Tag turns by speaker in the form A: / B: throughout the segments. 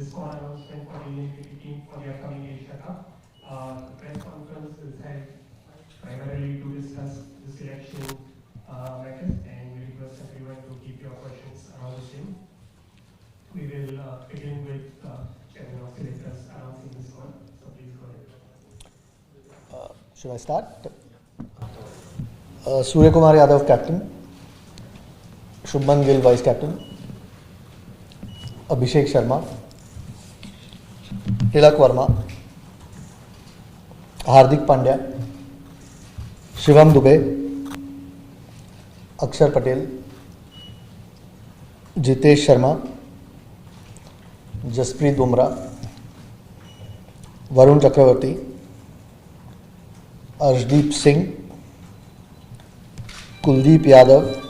A: squad announcement for the Indian cricket team for the upcoming Asia Cup. The press conference is held primarily to discuss the selection matters, and we request everyone to keep your questions around the same. We will begin with Chairman of Selectors announcing the squad. So please go ahead.
B: Should I start? Surya Yadav, captain. Gill, vice captain. Abhishek Sharma. Tilak Verma. Hardik Pandya. Shivam Dubey. Akshar Patel. Jitesh Sharma. Jasprit Bumrah. Varun Chakravarti. Arshdeep Singh. Kuldeep Yadav.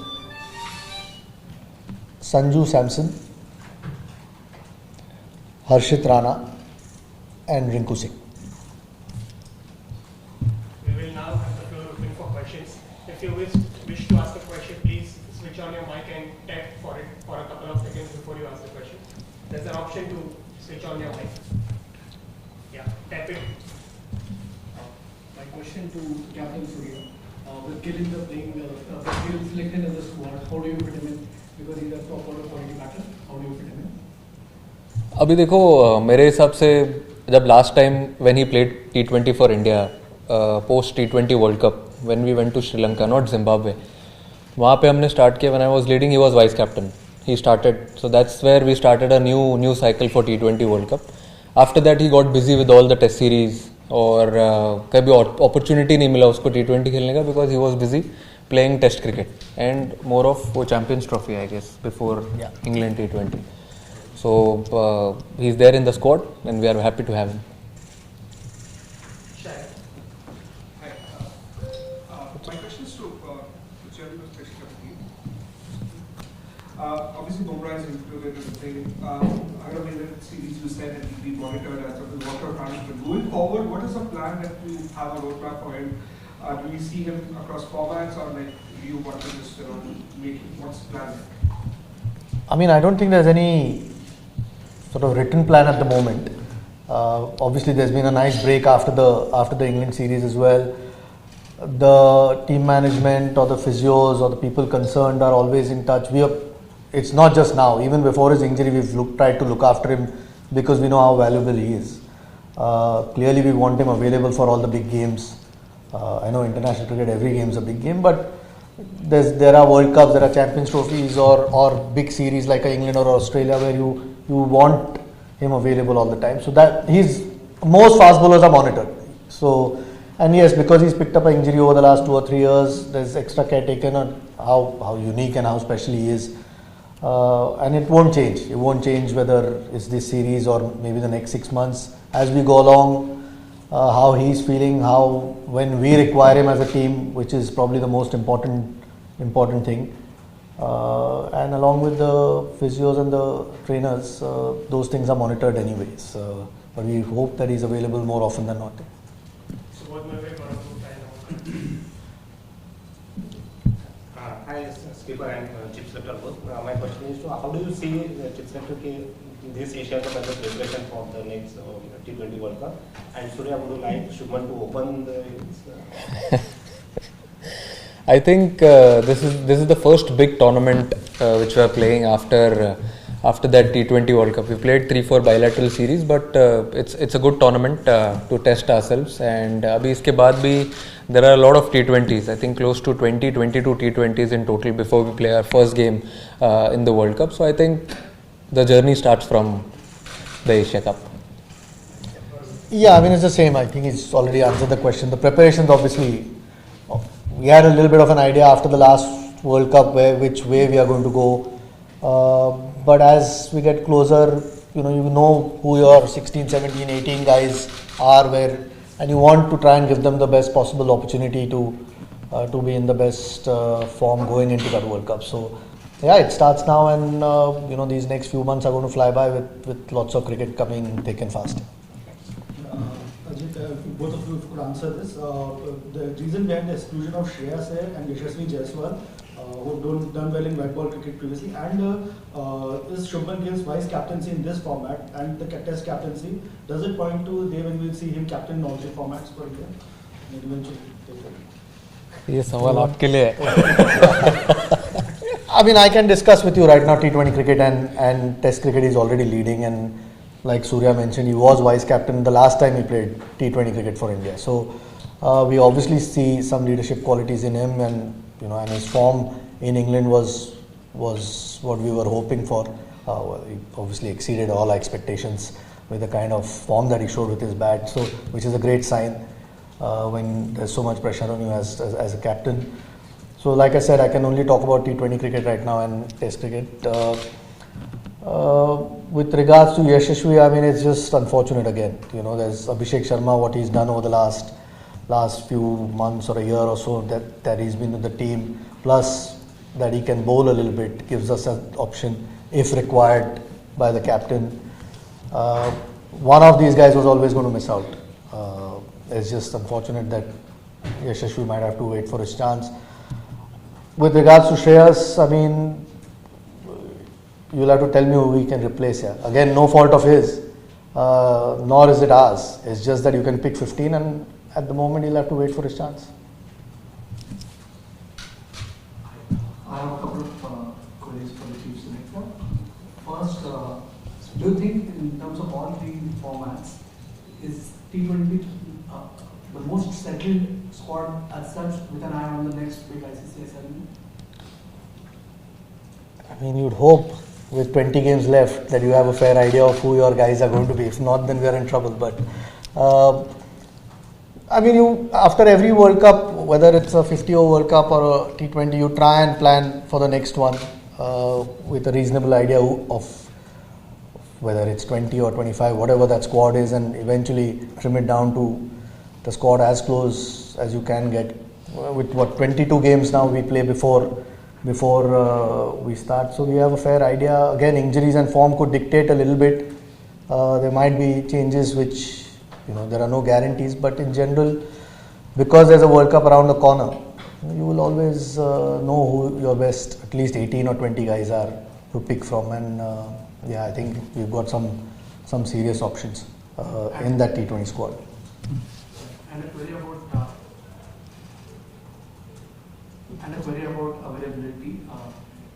B: Sanju Samson. Harshit Rana and Rinku Singh.
A: We will now have the floor open for questions. If you wish to ask a question, please switch on your mic and tap for it for a couple of seconds before you ask the question. There's an option to switch on your mic. Yeah, tap it.
C: My question to Captain Surya. With Gill in the playing, Gill selected in the squad, how do you fit him in? Because he's a top order quality batter. How do you fit him in?
D: अभी देखो मेरे हिसाब से जब last time when he played T20 for India post T20 World Cup when we went to Sri Lanka not Zimbabwe वहाँ पे हमने start किया when I was leading he was vice captain he started so that's where we started a new cycle for T20 World Cup after that he got busy with all the Test series और कभी opportunity नहीं मिला उसको T20 खेलने का because he was busy playing test cricket and more of वो champions trophy I guess before England T20. So he's there in the squad, and we are happy to have him.
E: Hi. My question is to the chairman of special committee. Obviously, Bumrah is included in the thing. I don't mean that series you said that will be monitored as a water transfer. Going forward, what is the plan that you have a roadmap for him? Do we see him across formats, or like do you want to just make what's the plan?
B: I mean, I don't think there's any sort of written plan at the moment. Obviously, there's been a nice break after the England series as well. The team management or the physios or the people concerned are always in touch. It's not just now. Even before his injury, we've tried to look after him because we know how valuable he is. Clearly, we want him available for all the big games. I know international cricket, every game is a big game, but there are World Cups, there are Champions Trophies or big series like England or Australia where you want him available all the time. So that most fast bowlers are monitored. So, and yes, because he's picked up an injury over the last 2 or 3 years, there's extra care taken on how unique and how special he is. And it won't change. It won't change whether it's this series or maybe the next 6 months. As we go along, how he's feeling, when we require him as a team, which is probably the most important thing. And along with the physios and the trainers, those things are monitored anyways. But we hope that he's available more often than not.
A: So what may we going to try now?
F: Hi, skipper and chip selector both. My question is to how do you see chip selector this Asia Cup as a preparation for the next T20 World Cup? And Surya, would you like Shubman to open the innings?
D: I think this is the first big tournament which we are playing after that T20 World Cup. We played 3-4 bilateral series, but it's a good tournament to test ourselves. And abhi iske baad bhi there are a lot of T20s. I think close to 22 T20s in total before we play our first game in the World Cup. So I think the journey starts from the Asia Cup.
B: Yeah, I mean it's the same. I think he's already answered the question. The preparations, obviously, we had a little bit of an idea after the last World Cup which way we are going to go. But as we get closer, you know who your 16, 17, 18 guys are, and you want to try and give them the best possible opportunity to be in the best form going into that World Cup. So yeah, it starts now, and these next few months are going to fly by with lots of cricket coming thick and fast.
G: Both of you could answer this. The reason behind the exclusion of Shreyas and Jaiswal, who done well in white ball cricket previously, and is Shubman Gill's vice captaincy in this format and the test captaincy, does it point to day when we'll see him captain in all three formats for India and eventually take it?
D: ये सवाल आपके लिए है.
B: I mean, I can discuss with you right now. T20 cricket and Test cricket is already leading, and like Surya mentioned, he was vice captain the last time he played T20 cricket for India. So we obviously see some leadership qualities in him, and and his form in England was what we were hoping for. He obviously exceeded all our expectations with the kind of form that he showed with his bat. So, which is a great sign when there's so much pressure on you as a captain. So, like I said, I can only talk about T20 cricket right now and Test cricket. With regards to Yashasvi, I mean, it's just unfortunate again. There's Abhishek Sharma, what he's done over the last few months or a year or so that he's been with the team, plus that he can bowl a little bit, gives us an option if required by the captain. One of these guys was always going to miss out. It's just unfortunate that Yashasvi might have to wait for his chance. With regards to Shreyas, I mean, you'll have to tell me who we can replace here. Again, no fault of his, nor is it ours. It's just that you can pick 15, and at the moment he'll have to wait for his chance.
C: I have a couple of queries for the chief selector. First, do you think in terms of all three formats, is T20 the most settled squad as such, with an eye on the next big ICC ceremony?
B: I mean, you'd hope with 20 games left that you have a fair idea of who your guys are going to be. If not, then we are in trouble. But I mean, after every World Cup, whether it's a 50-over World Cup or a T20, you try and plan for the next one with a reasonable idea of whether it's 20 or 25, whatever that squad is, and eventually trim it down to the squad as close as you can get. With 22 games now we play before we start, so we have a fair idea. Again, injuries and form could dictate a little bit. There might be changes which, there are no guarantees, but in general, because there's a World Cup around the corner, you will always know who your best, at least 18 or 20 guys are to pick from, and I think we've got some serious options in that T20 squad.
C: And a query about availability.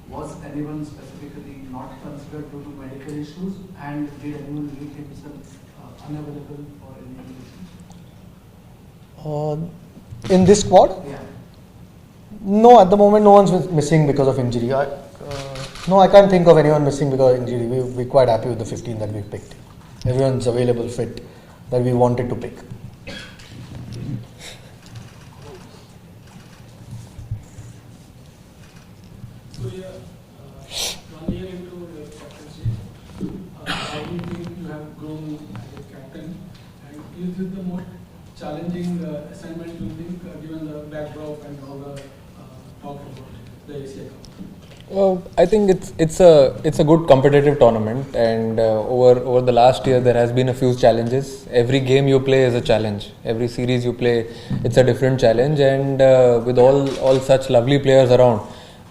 C: Was anyone specifically not considered due to medical issues, and did anyone make himself unavailable for any reason?
B: In this squad?
C: Yeah.
B: No, at the moment no one's missing because of injury. No, I can't think of anyone missing because of injury. We're quite happy with the 15 that we picked. Everyone's available, fit, that we wanted to pick.
C: Surya, 1 year into your captaincy, how do you think you have grown as a captain? And is it the most challenging assignment, you think, given the backdrop and all the talk about the Asia Cup?
D: Well, I think it's a good competitive tournament, and over the last year there has been a few challenges. Every game you play is a challenge. Every series you play, it's a different challenge, and with all such lovely players around,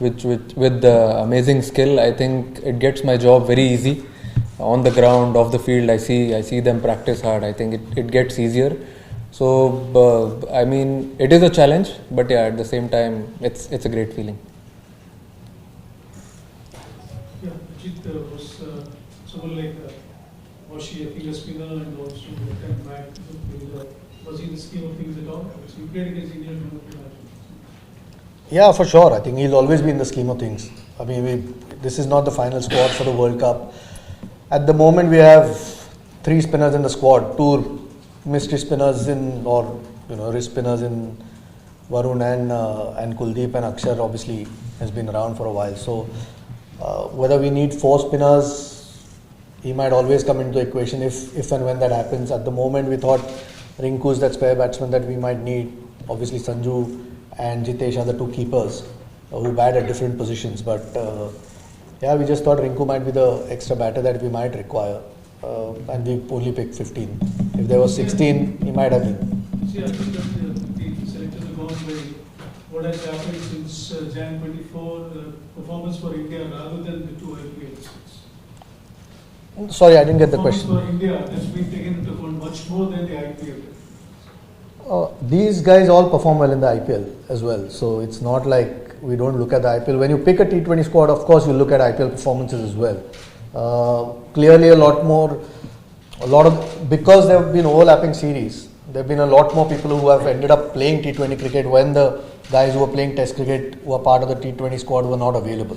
D: with the amazing skill, I think it gets my job very easy. On the ground, off the field, I see them practice hard. I think it gets easier. So I mean, it is a challenge, but at the same time, it's a great feeling.
C: Yeah, Ajit was someone like, was she a finger spinner and also left back? Was he in the scheme of things at all? So you played against India.
B: Yeah, for sure. I think he'll always be in the scheme of things. I mean, this is not the final squad for the World Cup. At the moment, we have 3 spinners in the squad, 2 mystery spinners wrist spinners in Varun and Kuldeep, and Akshar obviously has been around for a while. So whether we need 4 spinners, he might always come into the equation if and when that happens. At the moment, we thought Rinku is that spare batsman that we might need. Obviously, Sanju and Jitesh are the 2 keepers who bat at different positions. But we just thought Rinku might be the extra batter that we might require. And we only picked 15. If there was 16, he might have been.
C: See, I think that the selectors have gone very. What has happened since
H: Jan 24 performance for India rather than the two IPLs?
B: Sorry, I didn't get the
H: Performance
B: question.
H: for India has been taken into account much more than the IPL.
B: These guys all perform well in the IPL as well. So it's not like we don't look at the IPL. When you pick a T20 squad, of course, you look at IPL performances as well. Clearly, because there have been overlapping series, there have been a lot more people who have ended up playing T20 cricket when the guys who were playing Test cricket, who are part of the T20 squad, were not available.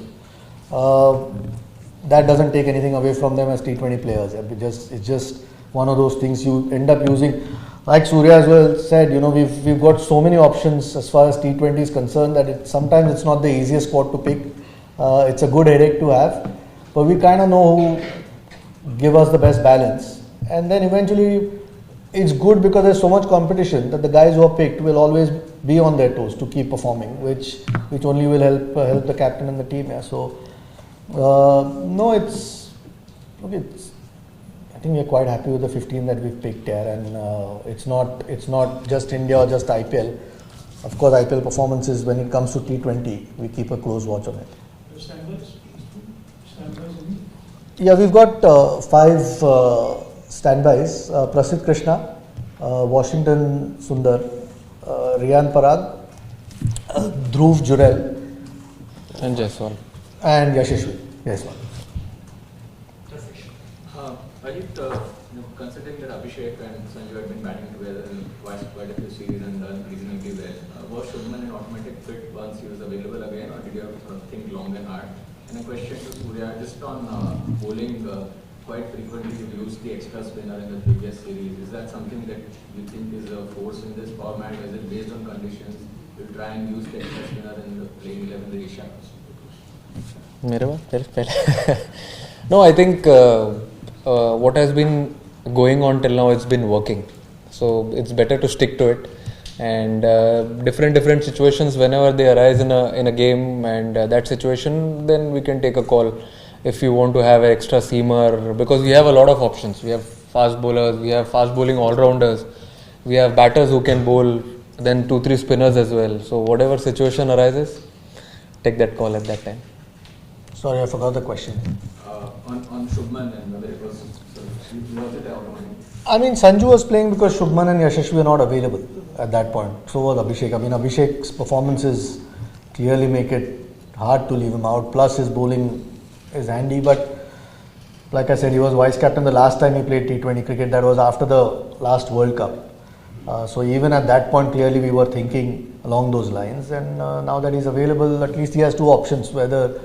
B: That doesn't take anything away from them as T20 players. It's just one of those things you end up using. Like Surya as well said, we've got so many options as far as T20 is concerned that sometimes it's not the easiest squad to pick. It's a good headache to have, but we kind of know who give us the best balance. And then eventually it's good because there's so much competition that the guys who are picked will always be on their toes to keep performing, which only will help the captain and the team. Yeah. So no, I think we're quite happy with the 15 that we've picked here, and it's not just India or just IPL. Of course, IPL performances, when it comes to T20, we keep a close watch on it.
H: Standbys?
B: Yeah, we've got 5 standbys. Prasidh Krishna, Washington Sundar, Riyan Parag, Dhruv Jurel,
D: And Jaiswal.
B: and Yashashvi Jaiswal.
I: Ajit, considering that Abhishek and Sanju had been batting together in quite a few series and done reasonably well, was Shubman an automatic fit once he was available again, or did you have to sort of think long and hard? And a question to Surya, just on bowling, quite frequently you've used the extra spinner in the previous series. Is that something that you think is a force in this format? Is it based on conditions? You try and use the extra spinner in the playing 11 the Asia?
D: No, I think what has been going on till now, it's been working. So it's better to stick to it. And different situations, whenever they arise in a game, and that situation, then we can take a call if you want to have an extra seamer, because we have a lot of options. We have fast bowlers, we have fast bowling all-rounders, we have batters who can bowl, then 2-3 spinners as well. So whatever situation arises, take that call at that time.
B: Sorry, I forgot the question.
I: On Shubman and whether it was it automatic?
B: I mean, Sanju was playing because Shubman and Yashashvi were not available at that point. So was Abhishek. I mean, Abhishek's performances clearly make it hard to leave him out. Plus, his bowling is handy. But like I said, he was vice captain the last time he played T20 cricket. That was after the last World Cup. So even at that point, clearly we were thinking along those lines. And now that he's available, at least he has 2 options. Whether,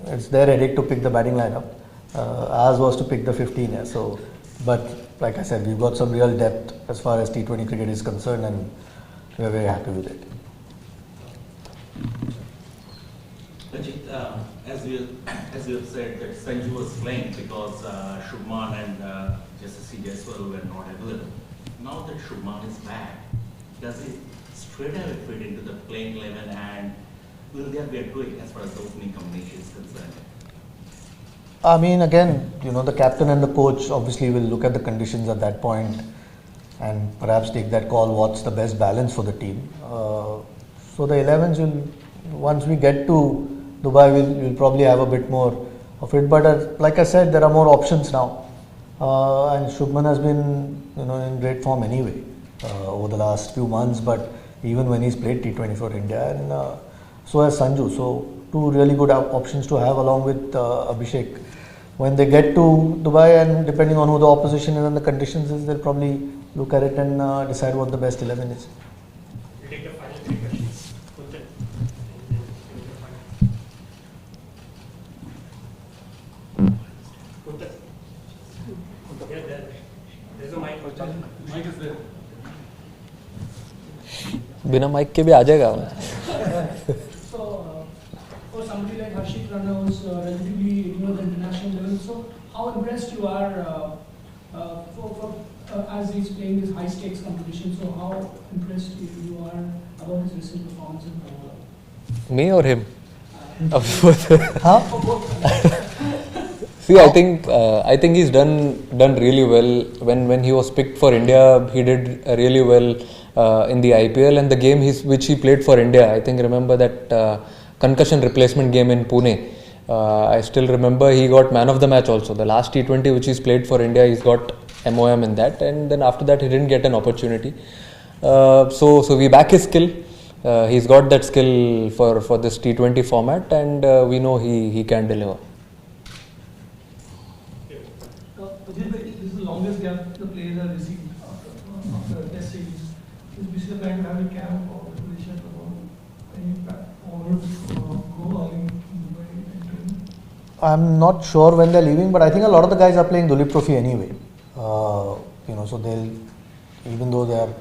B: it's their headache to pick the batting lineup. Ours was to pick the 15. Yeah. So, but like I said, we've got some real depth as far as T20 cricket is concerned, and we're very happy with it.
J: Ajit, as you have said, that Sanju was playing because Shubman and Jaiswal were not available. Now that Shubman is back, does it straight away fit into the playing 11, and will there be a tweak as far as the opening combination is concerned?
B: I mean, again, the captain and the coach obviously will look at the conditions at that point and perhaps take that call, what's the best balance for the team. So the 11s will, once we get to Dubai, we'll probably have a bit more of it. But like I said, there are more options now. And Shubman has been, in great form anyway over the last few months, but even when he's played T20 for India, and so has Sanju. So 2 really good options to have along with Abhishek. When they get to Dubai, and depending on who the opposition is and the conditions is, they'll probably look at it and decide what the best 11 is.
A: We'll take the final 3 questions. Kuntal. Kuntal. Yeah, there's a mic.
H: Mic is there.
D: बिना mic के भी आ जाएगा.
K: So, for somebody like Harshit Rana, who's relatively the international level, so how impressed you are as he's playing this high stakes competition? So, how impressed you are about his recent performance in World?
D: Me or him? See, I think he's done really well. When he was picked for India, he did really well in the IPL, and the game which he played for India. I think remember that concussion replacement game in Pune. I still remember he got man of the match also. The last T20 which he's played for India, he's got MOM in that, and then after that he didn't get an opportunity. So we back his skill. He's got that skill for this T20 format, and we know he can deliver.
K: This is the longest gap the players have received after a test series. Is this the time to have a camp or preparation
B: I'm not sure when they're leaving, but I think a lot of the guys are playing Dulip Trophy anyway. So they'll, even though they are,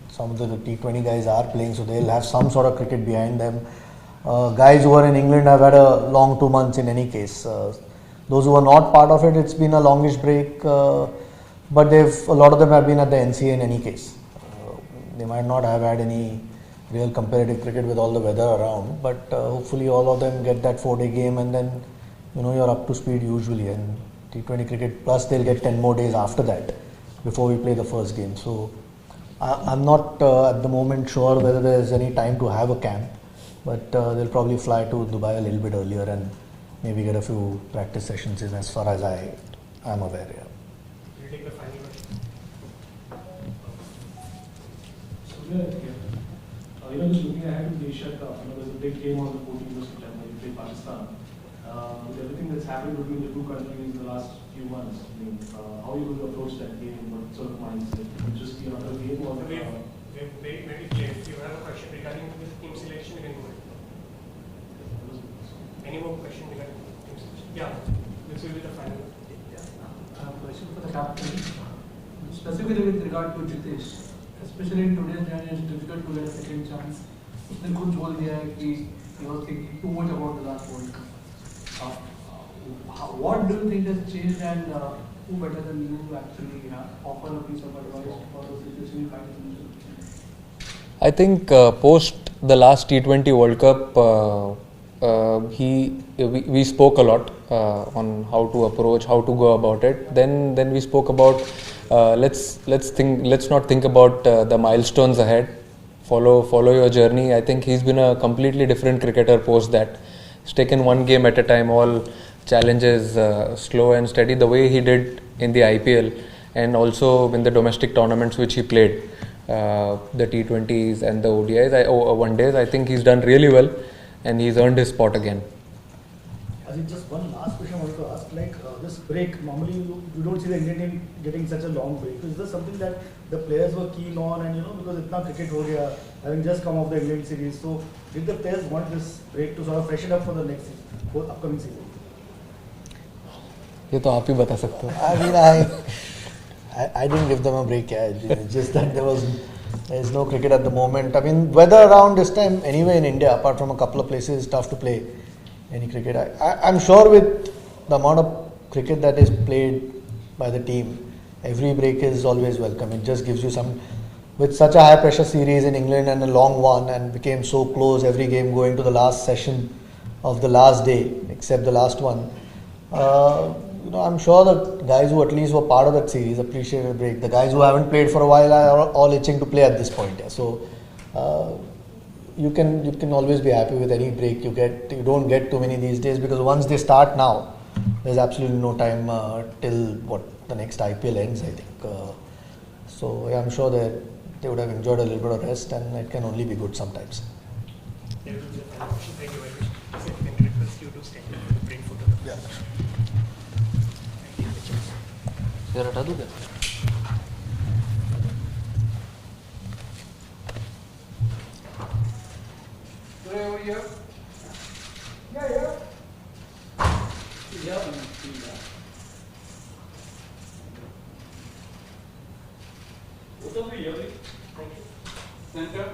B: some of the T20 guys are playing, so they'll have some sort of cricket behind them. Guys who are in England have had a long 2 months in any case. Those who are not part of it, it's been a longish break, but a lot of them have been at the NCA in any case. They might not have had any real competitive cricket with all the weather around, but hopefully all of them get that 4-day game, and then you're up to speed usually. And T20 cricket plus they'll get 10 more days after that before we play the first game. So I'm not at the moment sure whether there's any time to have a camp, but they'll probably fly to Dubai a little bit earlier and maybe get a few practice sessions in, as far as I am aware. Yeah.
A: We'll take the final question.
H: Just looking ahead to the Asia Cup, there's a big game on the 14th of September, you play Pakistan. With everything that's happened between the two countries in the last few months, how are you going to approach that game? What sort of mindset? Will it just be another game or?
A: Maybe if you have a question regarding this team selection, you can go ahead. Any more questions regarding team selection? Yeah, this will be the final.
C: I have a question for the captain, specifically with regard to Jitesh. Especially in today's day, it's difficult to get a second chance. उसने खुद बोल दिया है कि he was thinking too much about the last World Cup. What do you think has changed, and who better than you to actually offer a piece of advice for the situation you find yourself?
D: I think post the last T20 World Cup, we spoke a lot on how to approach, how to go about it. Then we spoke about let's not think about the milestones ahead. Follow your journey. I think he's been a completely different cricketer post that. He's taken one game at a time, all challenges slow and steady, the way he did in the IPL and also in the domestic tournaments which he played, the T20s and the ODIs, one days. I think he's done really well and he's earned his spot again.
G: I think just one last question I wanted to ask, this break, normally you don't see the Indian team getting such a long break. Is this something that the players were keen on, and because itna cricket ho gaya, having just come off the England series, so did the players want this break to sort of freshen up for the next season, for upcoming season?
D: ये तो आप ही बता सकते हो.
B: I mean, I didn't give them a break. It's just that there's no cricket at the moment. I mean, weather around this time anyway in India, apart from a couple of places, it's tough to play any cricket. I'm sure with the amount of cricket that is played by the team, every break is always welcome. It just gives you some, with such a high pressure series in England and a long one, and became so close, every game going to the last session of the last day, except the last one. I'm sure the guys who at least were part of that series appreciate a break. The guys who haven't played for a while are all itching to play at this point. Yeah. So you can always be happy with any break you get. You don't get too many these days, because once they start now, there's absolutely no time till the next IPL ends, I think. So I'm sure that they would have enjoyed a little bit of rest, and it can only be good sometimes.
A: Thank you very much. So we can request you to stand and bring photo.
B: Yeah.
D: यार हटा दूँ क्या?
E: Over here. Yeah. Both of you, thank you. Center.